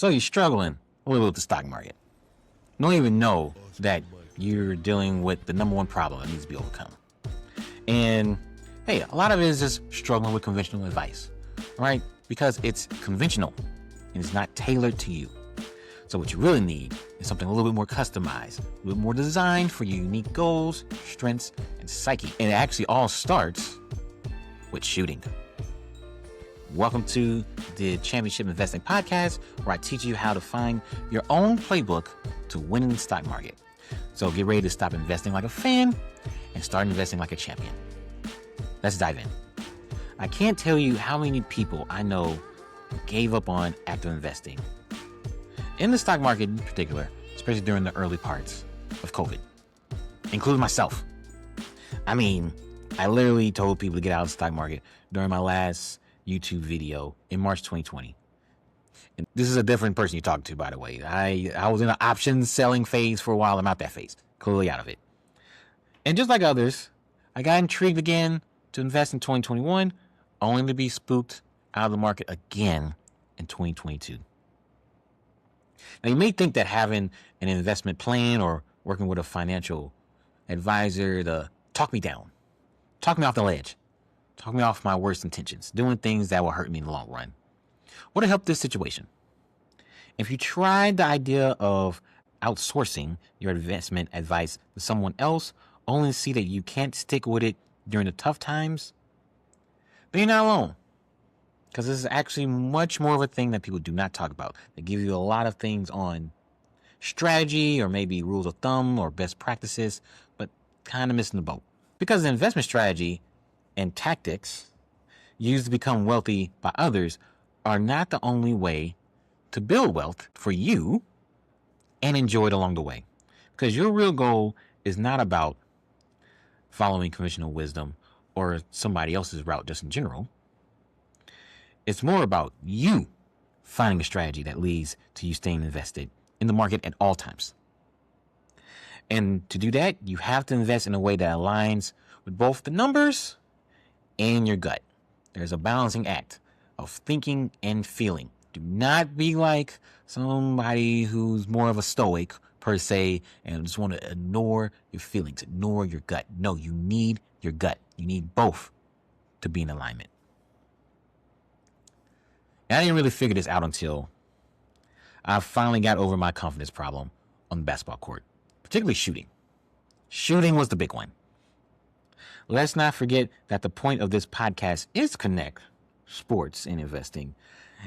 So you're struggling a little with the stock market. You don't even know that you're dealing with the number one problem that needs to be overcome. And hey, a lot of it is just struggling with conventional advice, right? Because it's conventional and it's not tailored to you. So what you really need is something a little bit more customized, a little bit more designed for your unique goals, strengths, and psyche. And it actually all starts with shooting. Welcome to the Championship Investing Podcast, where I teach you how to find your own playbook to win in the stock market. So get ready to stop investing like a fan and start investing like a champion. Let's dive in. I can't tell you how many people I know gave up on active investing in the stock market in particular, especially during the early parts of COVID, including myself. I mean, I literally told people to get out of the stock market during my last YouTube video in March 2020. And this is a different person you talk to, by the way. I was in an options selling phase for a while. I'm out that phase, clearly out of it. And just like others, I got intrigued again to invest in 2021, only to be spooked out of the market again in 2022. Now, you may think that having an investment plan or working with a financial advisor to talk me down, talk me off the ledge, talk me off my worst intentions, doing things that will hurt me in the long run, would have helped this situation. If you tried the idea of outsourcing your investment advice to someone else, only to see that you can't stick with it during the tough times, then you're not alone. Because this is actually much more of a thing that people do not talk about. They give you a lot of things on strategy or maybe rules of thumb or best practices, but kind of missing the boat. Because the investment strategy and tactics used to become wealthy by others are not the only way to build wealth for you and enjoy it along the way. Because your real goal is not about following conventional wisdom or somebody else's route just in general. It's more about you finding a strategy that leads to you staying invested in the market at all times. And to do that, you have to invest in a way that aligns with both the numbers and your gut. There's a balancing act of thinking and feeling. Do not be like somebody who's more of a stoic per se and just want to ignore your feelings, ignore your gut. No, you need your gut. You need both to be in alignment. And I didn't really figure this out until I finally got over my confidence problem on the basketball court, particularly shooting. Shooting was the big one. Let's not forget that the point of this podcast is to connect sports and investing.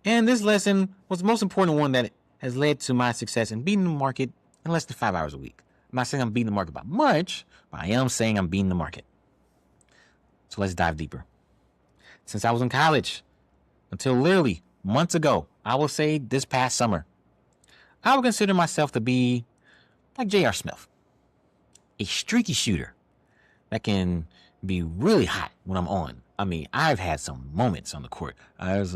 And this lesson was the most important one that has led to my success in beating the market in less than 5 hours a week. I'm not saying I'm beating the market by much, but I am saying I'm beating the market. So let's dive deeper. Since I was in college, until literally months ago, I will say this past summer, I would consider myself to be like J.R. Smith, a streaky shooter that can be really hot when I'm on. I mean, I've had some moments on the court. There's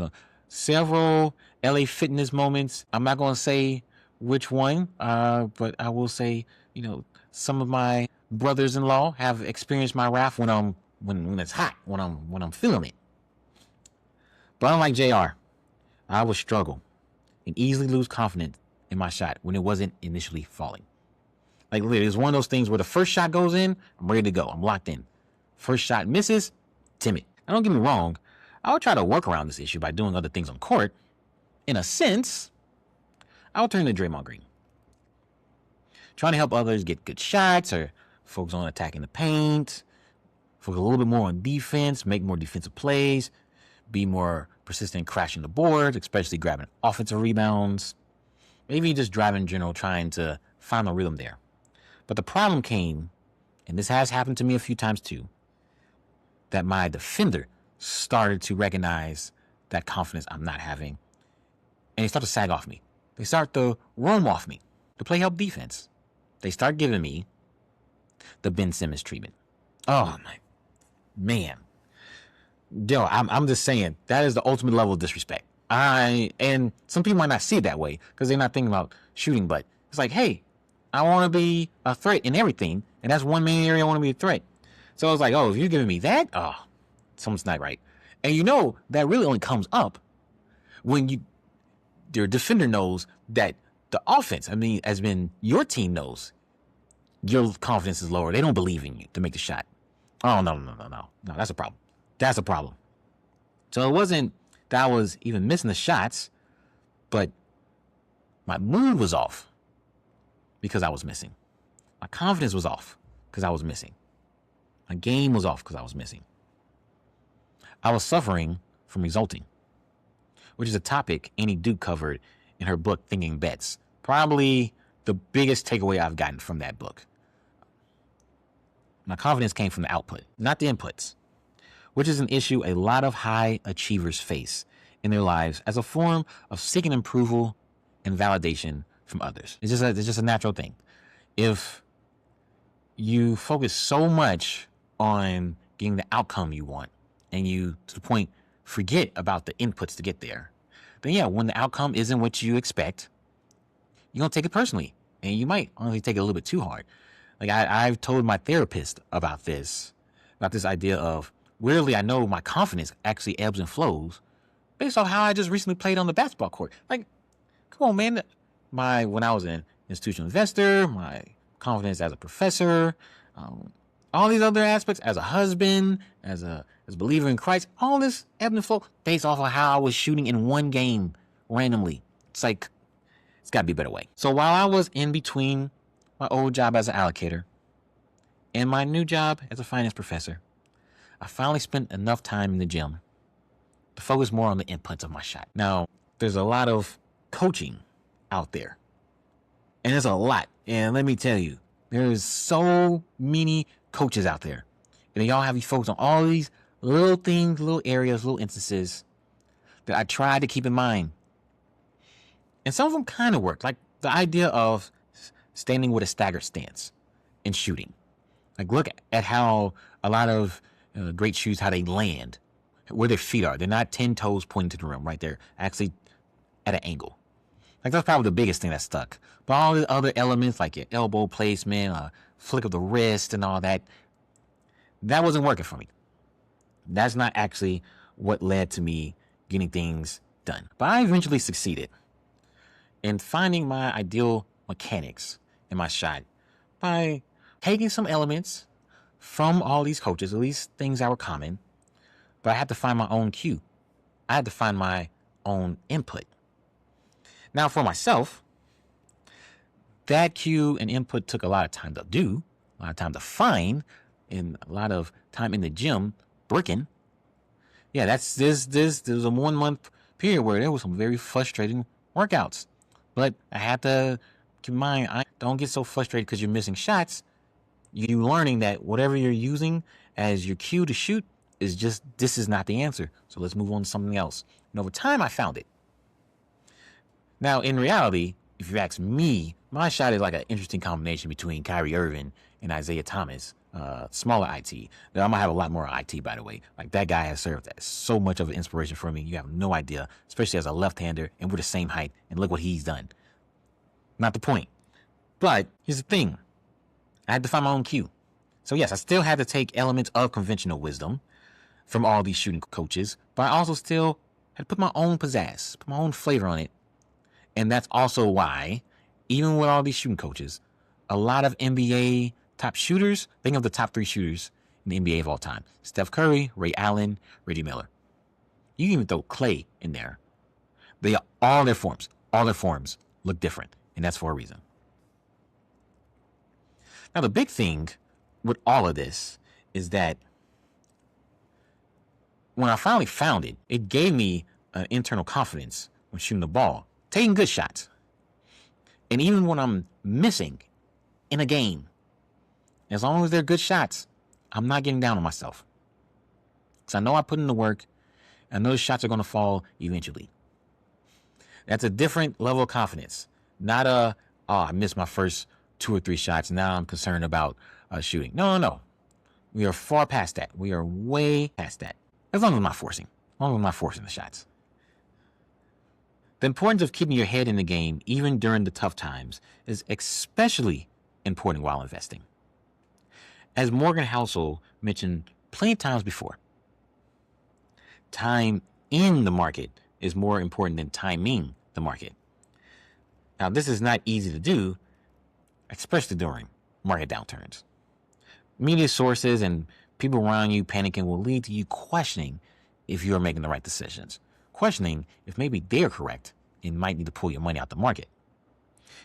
several LA Fitness moments. I'm not going to say which one, but I will say, some of my brothers-in-law have experienced my wrath when it's hot, when I'm feeling it. But unlike JR, I would struggle and easily lose confidence in my shot when it wasn't initially falling. Like literally, it's one of those things where the first shot goes in, I'm ready to go. I'm locked in. First shot misses, timid. Now, don't get me wrong. I would try to work around this issue by doing other things on court. In a sense, I would turn to Draymond Green. Trying to help others get good shots or focus on attacking the paint, focus a little bit more on defense, make more defensive plays, be more persistent in crashing the board, especially grabbing offensive rebounds. Maybe just driving in general, trying to find the rhythm there. But the problem came, and this has happened to me a few times too, that my defender started to recognize that confidence I'm not having, and they start to sag off me. They start to roam off me to play help defense. They start giving me the Ben Simmons treatment. Oh my man. Yo, I'm just saying that is the ultimate level of disrespect. And some people might not see it that way because they're not thinking about shooting, but it's like, hey, I want to be a threat in everything, and that's one main area I want to be a threat. So I was like, oh, if you're giving me that, something's not right. And that really only comes up when your defender knows that the offense, as in your team knows, your confidence is lower. They don't believe in you to make the shot. Oh, no. That's a problem. That's a problem. So it wasn't that I was even missing the shots, but my mood was off because I was missing. My confidence was off because I was missing. My game was off because I was missing. I was suffering from resulting, which is a topic Annie Duke covered in her book, Thinking Bets. Probably the biggest takeaway I've gotten from that book. My confidence came from the output, not the inputs, which is an issue a lot of high achievers face in their lives as a form of seeking approval and validation from others. It's just a natural thing. If you focus so much on getting the outcome you want and you, to the point, forget about the inputs to get there, then yeah, when the outcome isn't what you expect, you're going to take it personally. And you might honestly take it a little bit too hard. Like I've told my therapist about this idea of, weirdly, I know my confidence actually ebbs and flows based on how I just recently played on the basketball court. Like, come on, man. When I was an institutional investor, my confidence as a professor, all these other aspects, as a husband, as a believer in Christ, all this ebb and flow based off of how I was shooting in one game randomly. It's like, it's got to be a better way. So while I was in between my old job as an allocator and my new job as a finance professor, I finally spent enough time in the gym to focus more on the inputs of my shot. Now, there's a lot of coaching out there, and there's a lot. And let me tell you, there's so many coaches out there, and they all have you focus on all these little things, little areas, little instances that I tried to keep in mind. And some of them kind of worked, like the idea of standing with a staggered stance in shooting. Like, look at how a lot of great shooters, how they land, where their feet are. They're not 10 toes pointing to the rim, right? They're actually at an angle. Like, that's probably the biggest thing that stuck. But all the other elements, like your elbow placement, flick of the wrist and all that, that wasn't working for me. That's not actually what led to me getting things done. But I eventually succeeded in finding my ideal mechanics in my shot by taking some elements from all these coaches, at least things that were common, but I had to find my own cue. I had to find my own input. Now, for myself, that cue and input took a lot of time to do, a lot of time to find, and a lot of time in the gym working. Yeah, there was a 1 month period where there was some very frustrating workouts. But I had to keep in mind, I don't get so frustrated because you're missing shots. You learning that whatever you're using as your cue to shoot is just, this is not the answer. So let's move on to something else. And over time, I found it. Now, in reality, if you ask me, my shot is like an interesting combination between Kyrie Irving and Isaiah Thomas, smaller IT. Now, I'm going to have a lot more IT, by the way. Like, that guy has served as so much of an inspiration for me. You have no idea, especially as a left-hander, and we're the same height, and look what he's done. Not the point. But here's the thing. I had to find my own cue. So yes, I still had to take elements of conventional wisdom from all these shooting coaches, but I also still had to put my own pizzazz, put my own flavor on it. And that's also why, even with all these shooting coaches, a lot of NBA top shooters, think of the top 3 shooters in the NBA of all time: Steph Curry, Ray Allen, Reggie Miller. You can even throw Clay in there. All their forms look different, and that's for a reason. Now, the big thing with all of this is that when I finally found it, it gave me an internal confidence when shooting the ball, taking good shots. And even when I'm missing in a game, as long as they're good shots, I'm not getting down on myself. Because I know I put in the work, and those shots are going to fall eventually. That's a different level of confidence. Not I missed my first 2 or 3 shots, now I'm concerned about shooting. No. We are far past that. We are way past that. As long as I'm not forcing. As long as I'm not forcing the shots. The importance of keeping your head in the game, even during the tough times, is especially important while investing. As Morgan Housel mentioned plenty of times before, time in the market is more important than timing the market. Now, this is not easy to do, especially during market downturns. Media sources and people around you panicking will lead to you questioning if you're making the right decisions, questioning if maybe they're correct and might need to pull your money out the market.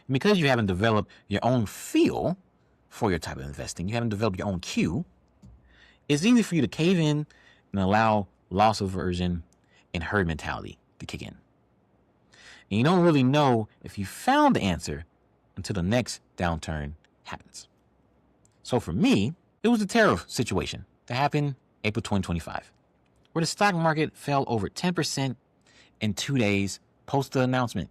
And because you haven't developed your own feel for your type of investing, you haven't developed your own cue, it's easy for you to cave in and allow loss aversion and herd mentality to kick in. And you don't really know if you found the answer until the next downturn happens. So for me, it was the tariff situation that happened April 2025, where the stock market fell over 10% in 2 days post the announcement.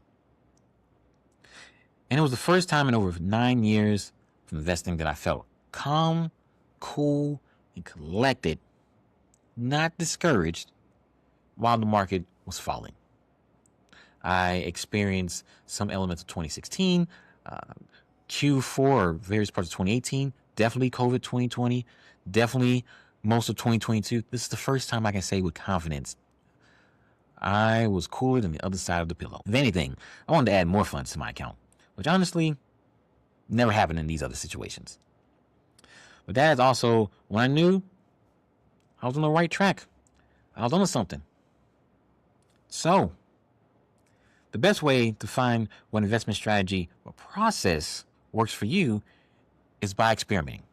And it was the first time in over 9 years of investing that I felt calm, cool, and collected, not discouraged, while the market was falling. I experienced some elements of 2016, Q4, or various parts of 2018, definitely COVID 2020, definitely most of 2022. This is the first time I can say with confidence I was cooler than the other side of the pillow. If anything, I wanted to add more funds to my account, which honestly never happened in these other situations. But that is also when I knew I was on the right track. I was on something. So, the best way to find what investment strategy or process works for you is by experimenting.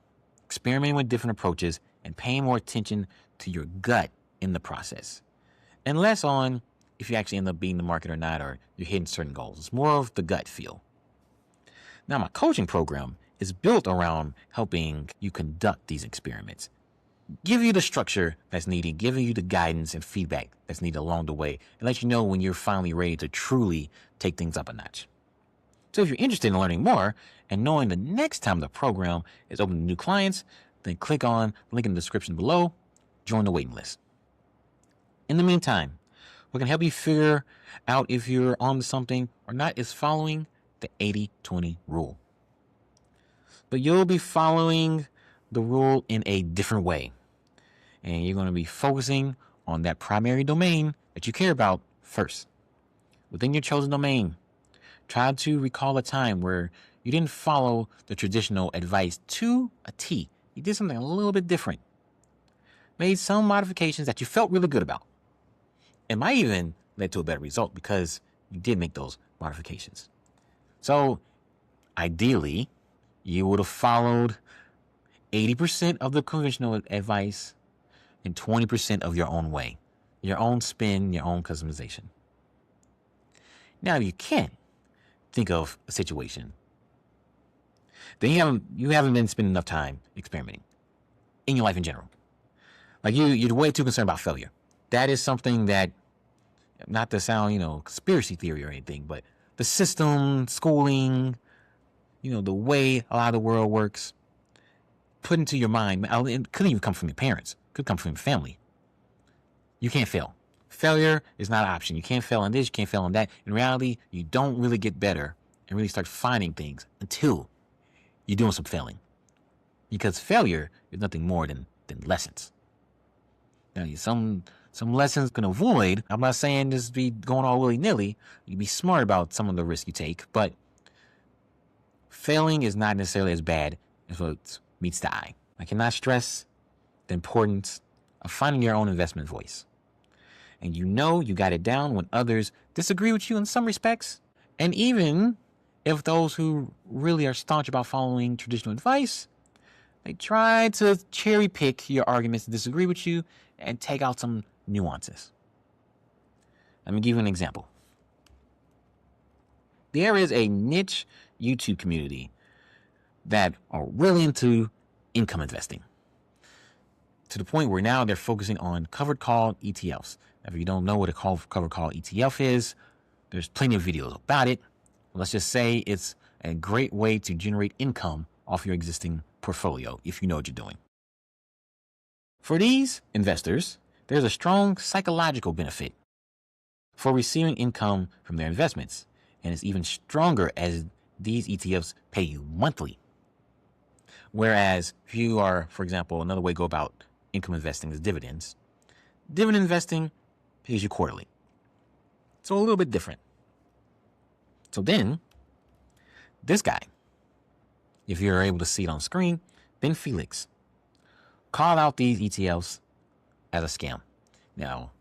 Experimenting with different approaches and paying more attention to your gut in the process. And less on if you actually end up beating the market or not, or you're hitting certain goals. It's more of the gut feel. Now, my coaching program is built around helping you conduct these experiments, give you the structure that's needed, giving you the guidance and feedback that's needed along the way, and let you know when you're finally ready to truly take things up a notch. So if you're interested in learning more and knowing the next time the program is open to new clients, then click on the link in the description below, join the waiting list. In the meantime, what can help you figure out if you're on something or not is following the 80-20 rule. But you'll be following the rule in a different way. And you're going to be focusing on that primary domain that you care about first. Within your chosen domain, try to recall a time where you didn't follow the traditional advice to a T. You did something a little bit different. Made some modifications that you felt really good about. It might even lead to a better result because you did make those modifications. So, ideally, you would have followed 80% of the conventional advice and 20% of your own way, your own spin, your own customization. Now, if you can't think of a situation, then you haven't been spending enough time experimenting in your life in general. Like you're way too concerned about failure. That is something that, not to sound, conspiracy theory or anything, but the system, schooling, the way a lot of the world works, put into your mind, it couldn't even come from your parents. It could come from your family. You can't fail. Failure is not an option. You can't fail on this, you can't fail on that. In reality, you don't really get better and really start finding things until you're doing some failing. Because failure is nothing more than lessons. Now, some lessons can avoid. I'm not saying just be going all willy-nilly. You be smart about some of the risks you take, but failing is not necessarily as bad as what meets the eye. I cannot stress the importance of finding your own investment voice. And you got it down when others disagree with you in some respects. And even if those who really are staunch about following traditional advice, they try to cherry pick your arguments to disagree with you and take out some nuances. Let me give you an example. There is a niche YouTube community that are really into income investing, to the point where now they're focusing on covered call ETFs. Now, if you don't know what a covered call ETF is, there's plenty of videos about it. Let's just say it's a great way to generate income off your existing portfolio if you know what you're doing. For these investors, there's a strong psychological benefit for receiving income from their investments, and it's even stronger as these ETFs pay you monthly. Whereas if you are, for example, another way to go about income investing is dividends. Dividend investing pays you quarterly. So a little bit different. So then, this guy, if you're able to see it on screen, Ben Felix, called out these ETFs as a scam. Now,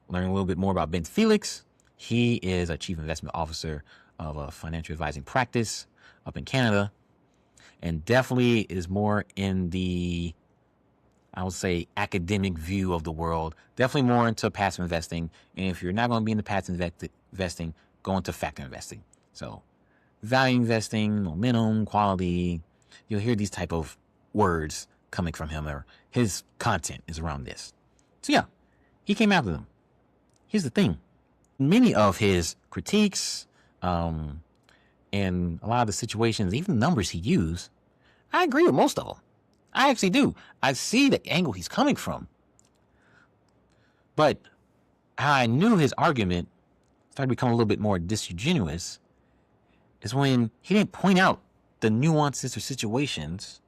learning a little bit more about Ben Felix, he is a chief investment officer of a financial advising practice up in Canada, and definitely is more in the, I would say, academic view of the world. Definitely more into passive investing. And if you're not going to be into passive investing, go into factor investing. So value investing, momentum, quality, you'll hear these type of words coming from him, or his content is around this. So yeah, he came after them. Here's the thing. Many of his critiques, and a lot of the situations, even the numbers he used, I agree with most of them. I actually do. I see the angle he's coming from. But how I knew his argument started to become a little bit more disingenuous is when he didn't point out the nuances or situations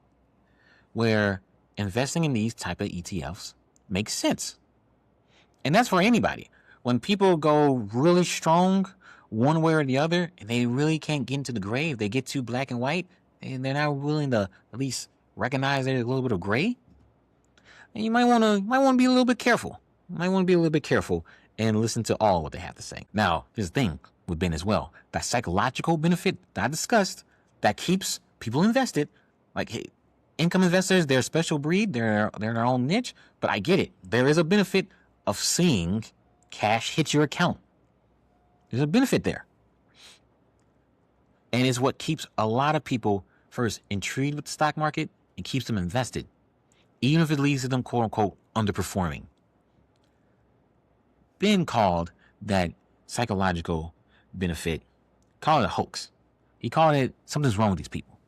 where investing in these type of ETFs makes sense. And that's for anybody. When people go really strong one way or the other, and they really can't get into the gray, if they get too black and white, and they're not willing to at least recognize there's a little bit of gray, and you might want to be a little bit careful. And listen to all what they have to say. Now, there's a thing with Ben as well. That psychological benefit that I discussed that keeps people invested. Like, hey, income investors, they're a special breed. They're in their own niche. But I get it. There is a benefit of seeing cash hit your account. There's a benefit there. And it's what keeps a lot of people first intrigued with the stock market and keeps them invested, even if it leads to them, quote unquote, underperforming. Ben called that psychological benefit, called it a hoax. He called it something's wrong with these people,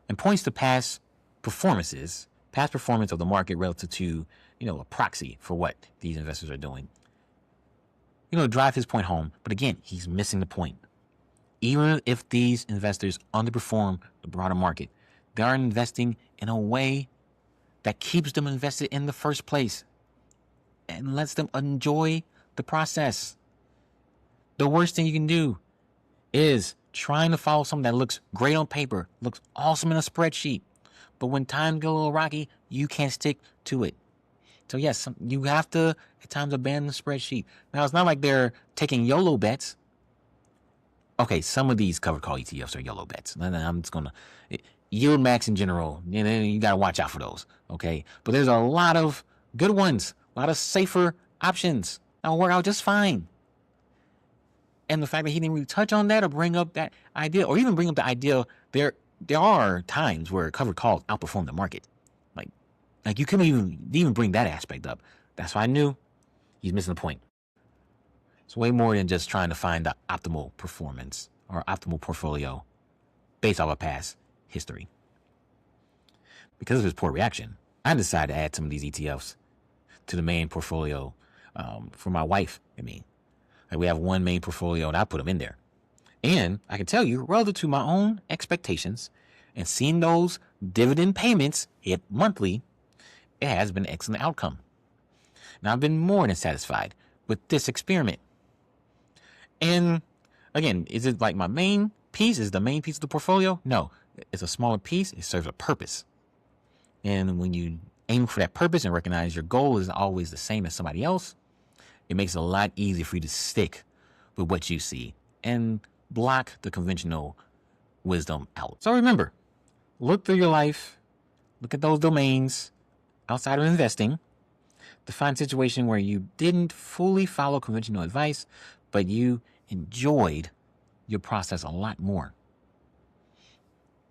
and points to past performance of the market relative to, a proxy for what these investors are doing. Drive his point home. But again, he's missing the point. Even if these investors underperform the broader market, they are investing in a way that keeps them invested in the first place and lets them enjoy the process. The worst thing you can do is trying to follow something that looks great on paper, looks awesome in a spreadsheet, but when times get a little rocky, you can't stick to it. So yes, you have to at times abandon the spreadsheet. Now, it's not like they're taking YOLO bets. Okay, some of these covered call ETFs are YOLO bets. I'm just gonna yield max in general. You gotta watch out for those. Okay, but there's a lot of good ones, a lot of safer options that'll work out just fine. And the fact that he didn't really touch on that or bring up that idea, or even bring up the idea, there are times where covered calls outperform the market. Like you couldn't even bring that aspect up. That's why I knew he's missing the point. It's way more than just trying to find the optimal performance or optimal portfolio based off of past history. Because of his poor reaction, I decided to add some of these ETFs to the main portfolio for my wife and me. Like, we have one main portfolio, and I put them in there. And I can tell you, relative to my own expectations and seeing those dividend payments hit monthly, it has been an excellent outcome. Now, I've been more than satisfied with this experiment. And again, is it like my main piece? Is the main piece of the portfolio? No, it's a smaller piece. It serves a purpose. And when you aim for that purpose and recognize your goal is always the same as somebody else, it makes it a lot easier for you to stick with what you see and block the conventional wisdom out. So remember, look through your life, look at those domains outside of investing to find a situation where you didn't fully follow conventional advice, but you enjoyed your process a lot more.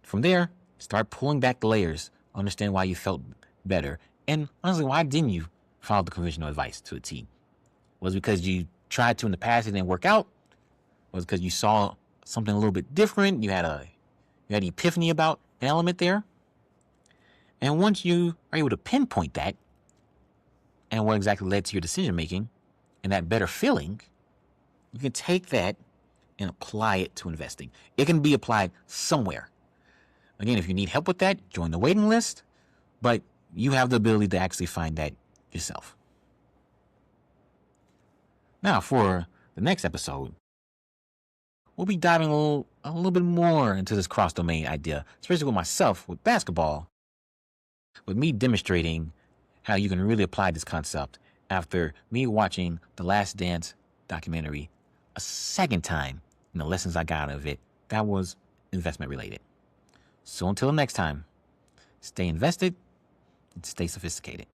From there, start pulling back the layers, understand why you felt better, and honestly, why didn't you follow the conventional advice to a T? Was it because you tried to in the past, it didn't work out? Was it because you saw something a little bit different? You had an epiphany about an element there? And once you are able to pinpoint that and what exactly led to your decision making and that better feeling, you can take that and apply it to investing. It can be applied somewhere. Again, if you need help with that, join the waiting list, but you have the ability to actually find that yourself. Now, for the next episode, we'll be diving a little bit more into this cross-domain idea, especially with myself with basketball, with me demonstrating how you can really apply this concept after me watching the Last Dance documentary a second time and the lessons I got out of it that was investment related. So until next time, stay invested and stay sophisticated.